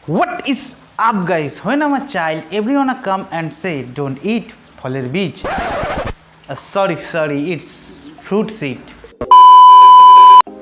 What is up, guys? When I'm a child, everyone come and say, "Don't eat फलेर बीज." Sorry, it's fruit seed.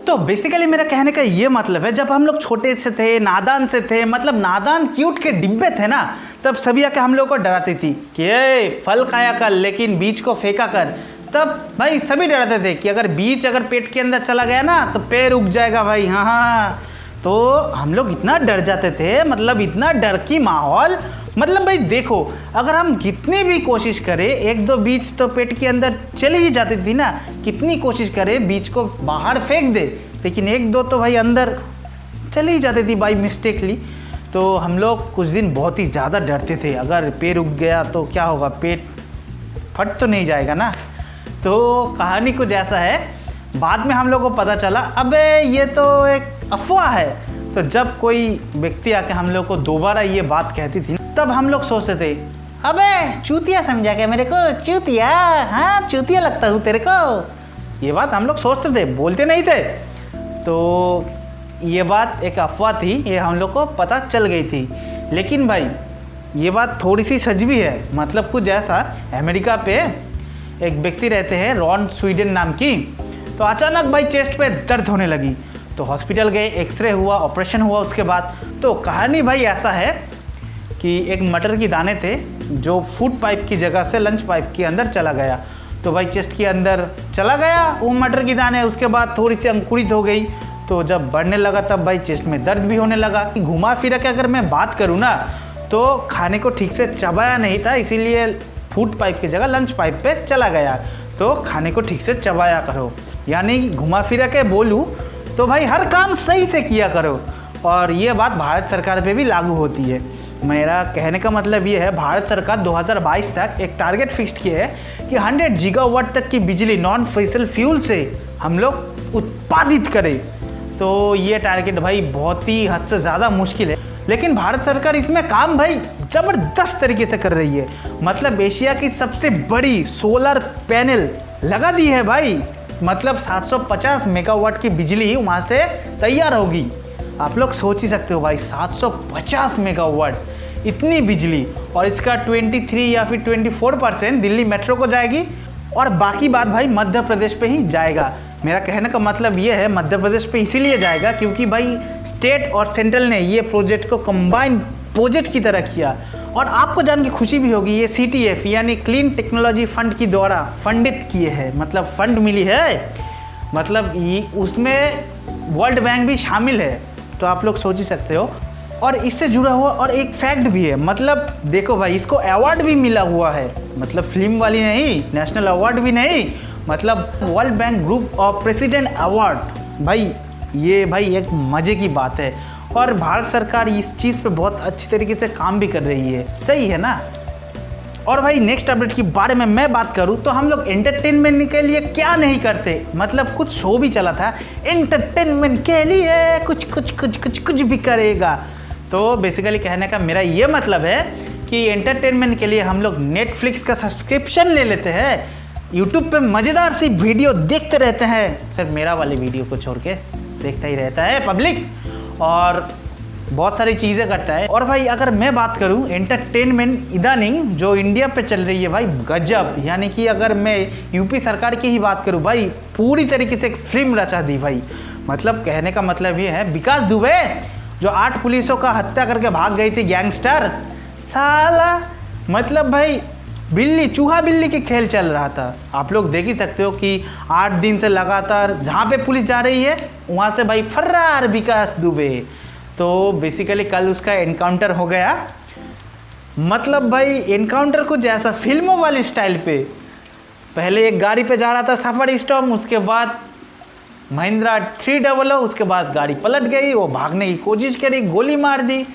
तो basically मेरा कहने का ये मतलब है, जब हम लोग छोटे से थे, नादान से थे, मतलब नादान क्यूट के डिब्बे थे ना, तब सभी आके हम लोग को डराती थी कि ए फल खाया कर लेकिन बीज को फेंका कर। तब भाई सभी डराते थे कि अगर बीज अगर पेट के अंदर चला गया ना तो पैर उग जाएगा भाई। हाँ, तो हम लोग इतना डर जाते थे, मतलब इतना डर की माहौल। मतलब भाई देखो, अगर हम कितनी भी कोशिश करें, एक दो बीज तो पेट के अंदर चली ही जाती थी ना, कितनी कोशिश करें बीज को बाहर फेंक दे, लेकिन एक दो तो भाई अंदर चली ही जाती थी बाई मिस्टेकली। तो हम लोग कुछ दिन बहुत ही ज़्यादा डरते थे, अगर पैर उग गया तो क्या होगा, पेट फट तो नहीं जाएगा ना। तो कहानी कुछ ऐसा है। बाद में हम लोग को पता चला अबे ये तो एक अफवाह है। तो जब कोई व्यक्ति आके हम लोग को दोबारा ये बात कहती थी, तब हम लोग सोचते थे अबे चूतिया समझा क्या मेरे को, चूतिया, हाँ चूतिया लगता हूँ तेरे को। ये बात हम लोग सोचते थे, बोलते नहीं थे। तो ये बात एक अफवाह थी, ये हम लोग को पता चल गई थी। लेकिन भाई ये बात थोड़ी सी सच भी है। मतलब कुछ ऐसा, अमेरिका पे एक व्यक्ति रहते हैं रॉन स्वीडन नाम की। तो अचानक भाई चेस्ट पे दर्द होने लगी, तो हॉस्पिटल गए, एक्सरे हुआ, ऑपरेशन हुआ। उसके बाद तो कहानी भाई ऐसा है कि एक मटर की दाने थे जो फूड पाइप की जगह से लंच पाइप के अंदर चला गया। तो भाई चेस्ट के अंदर चला गया वो मटर की दाने। उसके बाद थोड़ी सी अंकुरित हो गई, तो जब बढ़ने लगा तब भाई चेस्ट में दर्द भी होने लगा। घुमा फिरा के अगर मैं बात करूँ ना, तो खाने को ठीक से चबाया नहीं था, इसीलिए फूड पाइप की जगह लंच पाइप पे चला गया। तो खाने को ठीक से चबाया करो, यानी घुमा फिरा के बोलूँ तो भाई हर काम सही से किया करो। और ये बात भारत सरकार पे भी लागू होती है। मेरा कहने का मतलब ये है, भारत सरकार 2022 तक एक टारगेट फिक्स्ड किया है कि 100 गीगावाट तक की बिजली नॉन फॉसिल फ्यूल से हम लोग उत्पादित करें। तो ये टारगेट भाई बहुत ही हद से ज़्यादा मुश्किल है, लेकिन भारत सरकार इसमें काम भाई ज़बरदस्त तरीके से कर रही है। मतलब एशिया की सबसे बड़ी सोलर पैनल लगा दी है भाई। मतलब 750 मेगावाट की बिजली वहाँ से तैयार होगी। आप लोग सोच ही सकते हो भाई, 750 मेगावाट इतनी बिजली, और इसका 23 या फिर 24% दिल्ली मेट्रो को जाएगी, और बाकी बात भाई मध्य प्रदेश पे ही जाएगा। मेरा कहने का मतलब ये है, मध्य प्रदेश पे इसीलिए जाएगा क्योंकि भाई स्टेट और सेंट्रल ने ये प्रोजेक्ट को कंबाइन प्रोजेक्ट की तरह किया। और आपको जान के खुशी भी होगी, ये CTF यानी क्लीन टेक्नोलॉजी फंड की द्वारा फंडित किए हैं, मतलब फंड मिली है। मतलब ये उसमें वर्ल्ड बैंक भी शामिल है, तो आप लोग सोच ही सकते हो। और इससे जुड़ा हुआ और एक फैक्ट भी है, मतलब देखो भाई इसको अवार्ड भी मिला हुआ है, मतलब फिल्म वाली नहीं, नेशनल अवार्ड भी नहीं, मतलब world bank group of president award. भाई ये भाई एक मज़े की बात है, और भारत सरकार इस चीज़ पे बहुत अच्छी तरीके से काम भी कर रही है। सही है ना। और भाई नेक्स्ट अपडेट के बारे में मैं बात करूं तो हम लोग एंटरटेनमेंट के लिए क्या नहीं करते। मतलब कुछ शो भी चला था एंटरटेनमेंट के लिए, कुछ भी करेगा। तो बेसिकली कहने का मेरा ये मतलब है कि एंटरटेनमेंट के लिए हम लोग नेटफ्लिक्स का सब्सक्रिप्शन ले लेते हैं, यूट्यूब पे मज़ेदार सी वीडियो देखते रहते हैं। सिर्फ मेरा वाली वीडियो को छोड़ के देखता ही रहता है पब्लिक, और बहुत सारी चीज़ें करता है। और भाई अगर मैं बात करूं एंटरटेनमेंट इदानिंग जो इंडिया पे चल रही है भाई गजब, यानी कि अगर मैं यूपी सरकार की ही बात करूं भाई, पूरी तरीके से एक फिल्म रचा दी भाई। मतलब कहने का मतलब ये है, विकास दुबे जो 8 पुलिसों का हत्या करके भाग गई थी, गैंगस्टर साला, मतलब भाई चूहा बिल्ली की खेल चल रहा था। आप लोग देख ही सकते हो कि 8 दिन से लगातार जहाँ पे पुलिस जा रही है वहाँ से भाई फर्रार विकास दुबे। तो बेसिकली कल उसका एनकाउंटर हो गया। मतलब भाई एनकाउंटर कुछ ऐसा फिल्मों वाली स्टाइल पे, पहले एक गाड़ी पे जा रहा था सफारी स्टॉर्म, उसके बाद महिंद्रा 300, उसके बाद गाड़ी पलट गई, वो भागने की कोशिश करी, गोली मार दी।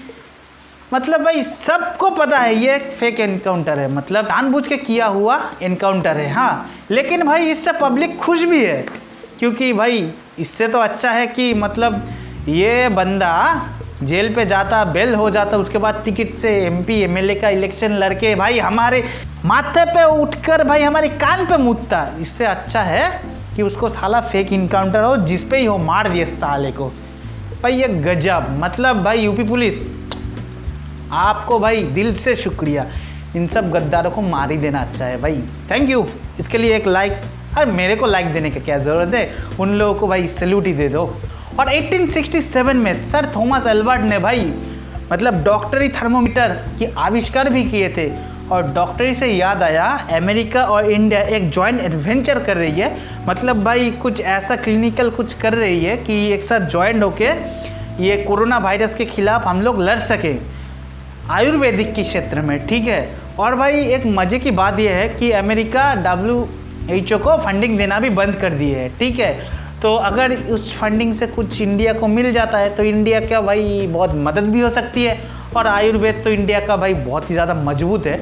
मतलब भाई सबको पता है ये एक फेक एनकाउंटर है, मतलब जानबूझ के किया हुआ एनकाउंटर है। हाँ, लेकिन भाई इससे पब्लिक खुश भी है, क्योंकि भाई इससे तो अच्छा है कि मतलब ये बंदा जेल पे जाता, बेल हो जाता, उसके बाद टिकट से MP MLA का इलेक्शन लड़के भाई हमारे माथे पे उठकर भाई हमारे कान पे मुतता। इससे अच्छा है कि उसको साला फेक इनकाउंटर हो, जिस पे ही हो मार दिए साले को। भाई ये गजब। मतलब भाई यूपी पुलिस आपको भाई दिल से शुक्रिया। इन सब गद्दारों को मार ही देना अच्छा है भाई। Thank you. इसके लिए एक लाइक, अरे मेरे को लाइक देने की क्या ज़रूरत है, उन लोगों को भाई सैल्यूट ही दे दो। और 1867 में सर थॉमस एल्बर्ट ने भाई मतलब डॉक्टरी थर्मोमीटर की आविष्कार भी किए थे। और डॉक्टरी से याद आया, अमेरिका और इंडिया एक जॉइंट एडवेंचर कर रही है। मतलब भाई कुछ ऐसा क्लिनिकल कुछ कर रही है कि एक साथ जॉइंट होके ये कोरोना वायरस के खिलाफ हम लोग लड़ सके आयुर्वेदिक के क्षेत्र में, ठीक है। और भाई एक मज़े की बात यह है कि अमेरिका WHO को फंडिंग देना भी बंद कर दी है, ठीक है। तो अगर उस फंडिंग से कुछ इंडिया को मिल जाता है तो इंडिया का भाई बहुत मदद भी हो सकती है। और आयुर्वेद तो इंडिया का भाई बहुत ही ज़्यादा मजबूत है।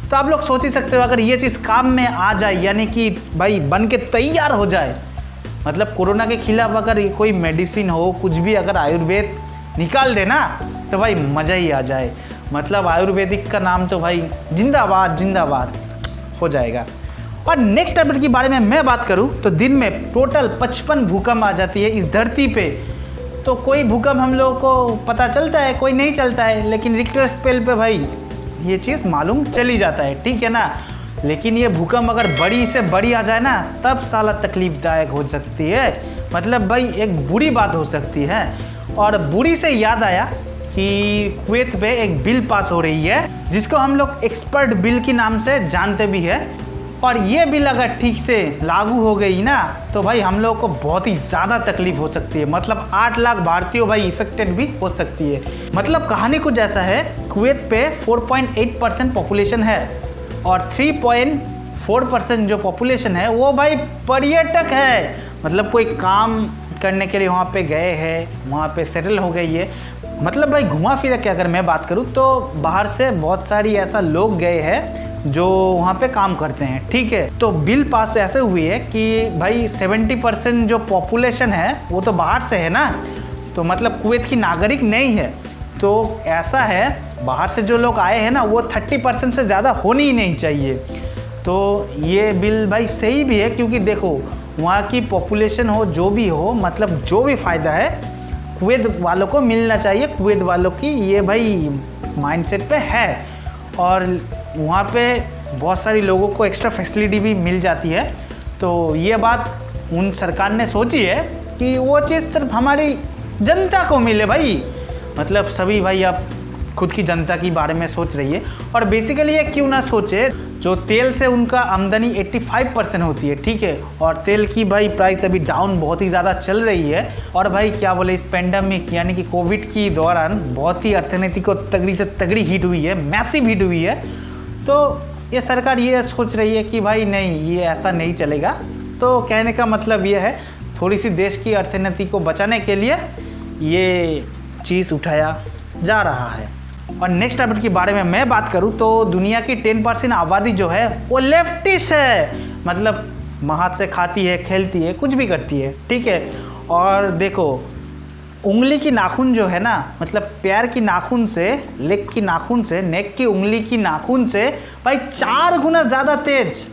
तो आप लोग सोच ही सकते हो अगर ये चीज़ काम में आ जाए, यानी कि भाई बन के तैयार हो जाए, मतलब कोरोना के खिलाफ अगर कोई मेडिसिन हो, कुछ भी अगर आयुर्वेद निकाल देना तो भाई मज़ा ही आ जाए। मतलब आयुर्वेदिक का नाम तो भाई जिंदाबाद जिंदाबाद हो जाएगा। और नेक्स्ट टॉपिक के बारे में मैं बात करूं तो दिन में टोटल 55 भूकंप आ जाती है इस धरती पे। तो कोई भूकंप हम लोगों को पता चलता है, कोई नहीं चलता है, लेकिन रिक्टर स्केल पे भाई ये चीज़ मालूम चली जाता है, ठीक है ना। लेकिन ये भूकंप अगर बड़ी से बड़ी आ जाए ना तब साला तकलीफदायक हो सकती है। मतलब भाई एक बुरी बात हो सकती है। और बुरी से याद आया कि कुवैत पे एक बिल पास हो रही है जिसको हम लोग एक्सपर्ट बिल के नाम से जानते भी है। और ये बिल अगर ठीक से लागू हो गई ना तो भाई हम लोग को बहुत ही ज़्यादा तकलीफ हो सकती है। मतलब 8 लाख भारतीय भाई इफेक्टेड भी हो सकती है। मतलब कहानी कुछ ऐसा है, कुवैत पे 4.8% पॉपुलेशन है और 3.4% जो पॉपुलेशन है वो भाई पर्यटक है। मतलब कोई काम करने के लिए वहाँ पे गए हैं, वहाँ पे सेटल हो गई है। मतलब भाई घुमा फिरा के अगर मैं बात करूँ तो बाहर से बहुत सारी ऐसा लोग गए हैं जो वहाँ पे काम करते हैं, ठीक है। तो बिल पास ऐसे हुई है कि भाई 70% जो पॉपुलेशन है वो तो बाहर से है ना, तो मतलब कुवैत की नागरिक नहीं है। तो ऐसा है बाहर से जो लोग आए हैं ना वो 30% से ज़्यादा होनी ही नहीं चाहिए। तो ये बिल भाई सही भी है क्योंकि देखो वहाँ की पॉपुलेशन हो जो भी हो, मतलब जो भी फ़ायदा है कुवैत वालों को मिलना चाहिए। कुवैत वालों की ये भाई माइंडसेट पे है। और वहाँ पे बहुत सारी लोगों को एक्स्ट्रा फैसिलिटी भी मिल जाती है। तो ये बात उन सरकार ने सोची है कि वो चीज़ सिर्फ हमारी जनता को मिले भाई। मतलब सभी भाई अब खुद की जनता के बारे में सोच रही है। और बेसिकली ये क्यों ना सोचे, जो तेल से उनका आमदनी 85% होती है, ठीक है। और तेल की भाई प्राइस अभी डाउन बहुत ही ज़्यादा चल रही है। और भाई क्या बोले, इस पेंडेमिक यानी कि कोविड की दौरान बहुत ही अर्थनीति को तगड़ी से तगड़ी हिट हुई है, मैसिव हिट हुई है। तो ये सरकार ये सोच रही है कि भाई नहीं, ये ऐसा नहीं चलेगा। तो कहने का मतलब ये है थोड़ी सी देश की अर्थनीति को बचाने के लिए ये चीज़ उठाया जा रहा है। और नेक्स्ट टॉपिक के बारे में मैं बात करूं तो दुनिया की 10% आबादी जो है वो लेफ्टिस्ट है। मतलब हाथ से खाती है, खेलती है, कुछ भी करती है, ठीक है। और देखो उंगली की नाखून जो है ना, मतलब पैर की नाखून से, लेग की नाखून से, नेक की उंगली की नाखून से भाई 4 गुना ज़्यादा तेज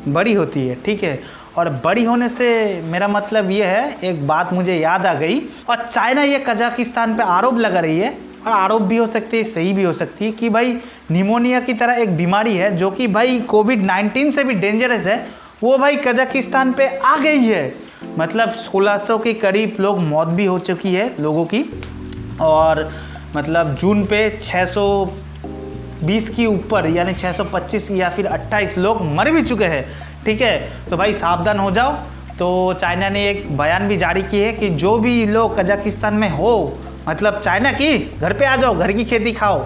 बड़ी होती है, ठीक है। और बड़ी होने से मेरा मतलब ये है, एक बात मुझे याद आ गई। और चाइना ये कजाकिस्तान पे आरोप लगा रही है, और आरोप भी हो सकती है, सही भी हो सकती है, कि भाई निमोनिया की तरह एक बीमारी है जो कि भाई कोविड-19 से भी डेंजरस है, वो भाई कजाकिस्तान पे आ गई है। मतलब 1600 के करीब लोग मौत भी हो चुकी है लोगों की। और मतलब जून पे 620 के ऊपर यानी 625 या फिर 28 लोग मर भी चुके हैं, ठीक है। तो भाई सावधान हो जाओ। तो चाइना ने एक बयान भी जारी की है कि जो भी लोग कजाकिस्तान में हो, मतलब चाइना की, घर पे आ जाओ, घर की खेती खाओ।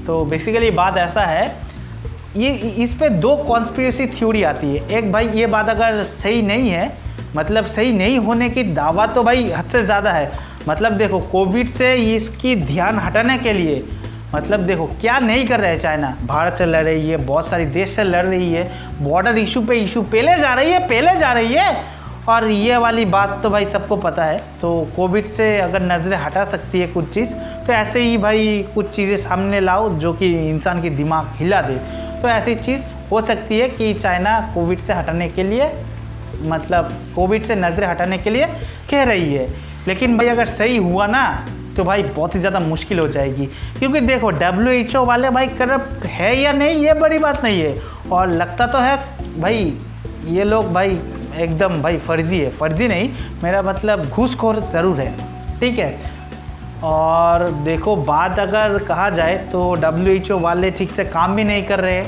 तो बेसिकली बात ऐसा है, ये इस पे 2 कॉन्स्पिरेसी थ्योरी आती है। एक भाई ये बात अगर सही नहीं है, मतलब सही नहीं होने की दावा तो भाई हद से ज़्यादा है। मतलब देखो कोविड से इसकी ध्यान हटाने के लिए, मतलब देखो क्या नहीं कर रहा है चाइना, भारत से लड़ रही है, बहुत सारी देश से लड़ रही है, बॉर्डर इशू पे इशू पहले जा रही है। और ये वाली बात तो भाई सबको पता है। तो कोविड से अगर नज़रें हटा सकती है कुछ चीज़, तो ऐसे ही भाई कुछ चीज़ें सामने लाओ जो कि इंसान की दिमाग हिला दे। तो ऐसी चीज़ हो सकती है कि चाइना कोविड से हटाने के लिए, मतलब कोविड से नज़रें हटाने के लिए कह रही है। लेकिन भाई अगर सही हुआ ना तो तो भाई बहुत ही ज़्यादा मुश्किल हो जाएगी। क्योंकि देखो WHO वाले भाई करप्ट है या नहीं ये बड़ी बात नहीं है, और लगता तो है भाई ये लोग भाई एकदम भाई फर्जी है, फर्जी नहीं मेरा मतलब घूसखोर ज़रूर है, ठीक है। और देखो बात अगर कहा जाए तो WHO वाले ठीक से काम भी नहीं कर रहे,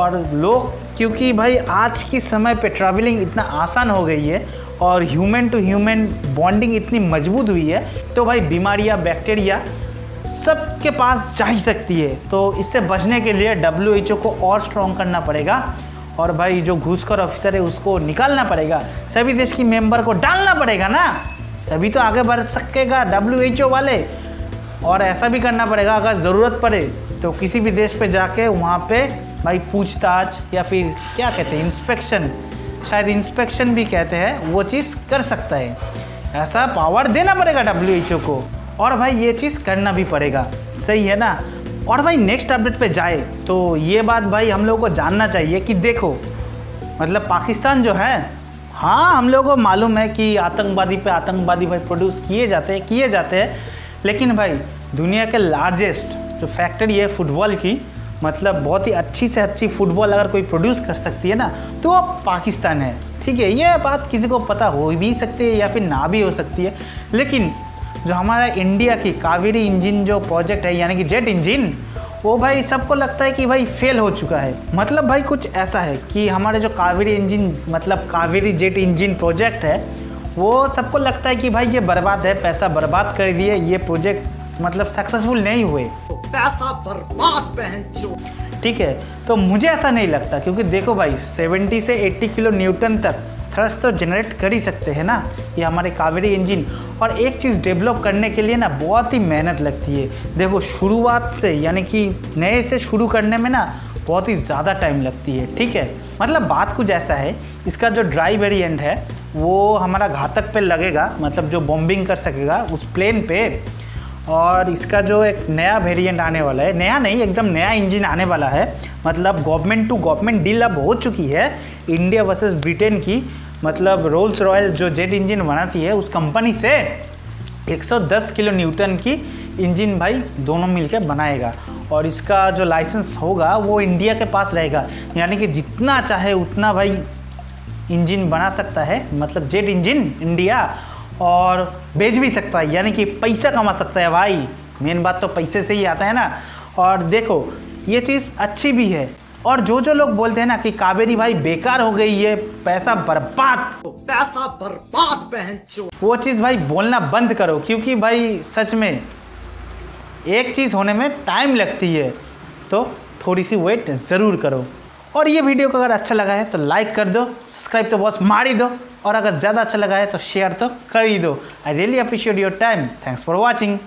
और लोग क्योंकि भाई आज के समय पे ट्रैवलिंग इतना आसान हो गई है और ह्यूमन टू ह्यूमन बॉन्डिंग इतनी मजबूत हुई है, तो भाई बीमारियां बैक्टीरिया सबके पास जा ही सकती है। तो इससे बचने के लिए WHO को और स्ट्रॉन्ग करना पड़ेगा, और भाई जो घूसखोर ऑफिसर है उसको निकालना पड़ेगा, सभी देश की मेंबर को डालना पड़ेगा ना, तभी तो आगे बढ़ सकेगा WHO वाले। और ऐसा भी करना पड़ेगा अगर ज़रूरत पड़े तो किसी भी देश पे जाके वहाँ पे भाई पूछताछ या फिर क्या कहते हैं इंस्पेक्शन, शायद इंस्पेक्शन भी कहते हैं, वो चीज़ कर सकता है। ऐसा पावर देना पड़ेगा WHO को, और भाई ये चीज़ करना भी पड़ेगा, सही है ना। और भाई नेक्स्ट अपडेट पे जाए तो ये बात भाई हम लोगों को जानना चाहिए कि देखो मतलब पाकिस्तान जो है, हाँ हम लोगों को मालूम है कि आतंकवादी पे आतंकवादी भाई प्रोड्यूस किए जाते हैं, लेकिन भाई दुनिया के लार्जेस्ट जो फैक्ट्री है फुटबॉल की, मतलब बहुत ही अच्छी से अच्छी फुटबॉल अगर कोई प्रोड्यूस कर सकती है ना तो वो पाकिस्तान है, ठीक है। ये बात किसी को पता हो भी सकती है या फिर ना भी हो सकती है, लेकिन जो हमारा इंडिया की कावेरी इंजन जो प्रोजेक्ट है यानी कि जेट इंजन, वो भाई सबको लगता है कि भाई फेल हो चुका है। मतलब भाई कुछ ऐसा है कि हमारे जो कावेरी इंजन मतलब कावेरी जेट इंजन प्रोजेक्ट है, वो सबको लगता है कि भाई ये बर्बाद है, पैसा बर्बाद कर दिए, ये प्रोजेक्ट मतलब सक्सेसफुल नहीं हुए, तो पैसा बर्बाद पहन, ठीक है। तो मुझे ऐसा नहीं लगता, क्योंकि देखो भाई 70 से 80 किलो न्यूटन तक थ्रस्ट तो जनरेट कर ही सकते हैं ना ये हमारे कावेरी इंजन। और एक चीज़ डेवलप करने के लिए ना बहुत ही मेहनत लगती है। देखो शुरुआत से यानी कि नए से शुरू करने में ना बहुत ही ज़्यादा टाइम लगती है, ठीक है। मतलब बात कुछ ऐसा है, इसका जो ड्राई वेरिएंट है वो हमारा घातक पे लगेगा, मतलब जो बॉम्बिंग कर सकेगा उस प्लेन पे। और इसका जो एक नया वेरिएंट आने वाला है, नया नहीं एकदम नया इंजन आने वाला है, मतलब गवर्नमेंट टू गवर्नमेंट डील अब हो चुकी है इंडिया वर्सेस ब्रिटेन की। मतलब रोल्स रॉयल जो जेट इंजन बनाती है उस कंपनी से 110 किलो न्यूटन की इंजन भाई दोनों मिलकर बनाएगा, और इसका जो लाइसेंस होगा वो इंडिया के पास रहेगा, यानी कि जितना चाहे उतना भाई इंजन बना सकता है, मतलब जेट इंजन इंडिया, और बेच भी सकता है, यानी कि पैसा कमा सकता है भाई। मेन बात तो पैसे से ही आता है ना। और देखो ये चीज़ अच्छी भी है, और जो लोग बोलते हैं ना कि कावेरी भाई बेकार हो गई है, पैसा बर्बाद पहन, वो चीज़ भाई बोलना बंद करो, क्योंकि भाई सच में एक चीज़ होने में टाइम लगती है, तो थोड़ी सी वेट ज़रूर करो। और ये वीडियो को अगर अच्छा लगा है तो लाइक कर दो, सब्सक्राइब तो बस मार ही दो, और अगर ज़्यादा अच्छा लगा है तो शेयर तो कर ही दो। I really appreciate your time, thanks for watching.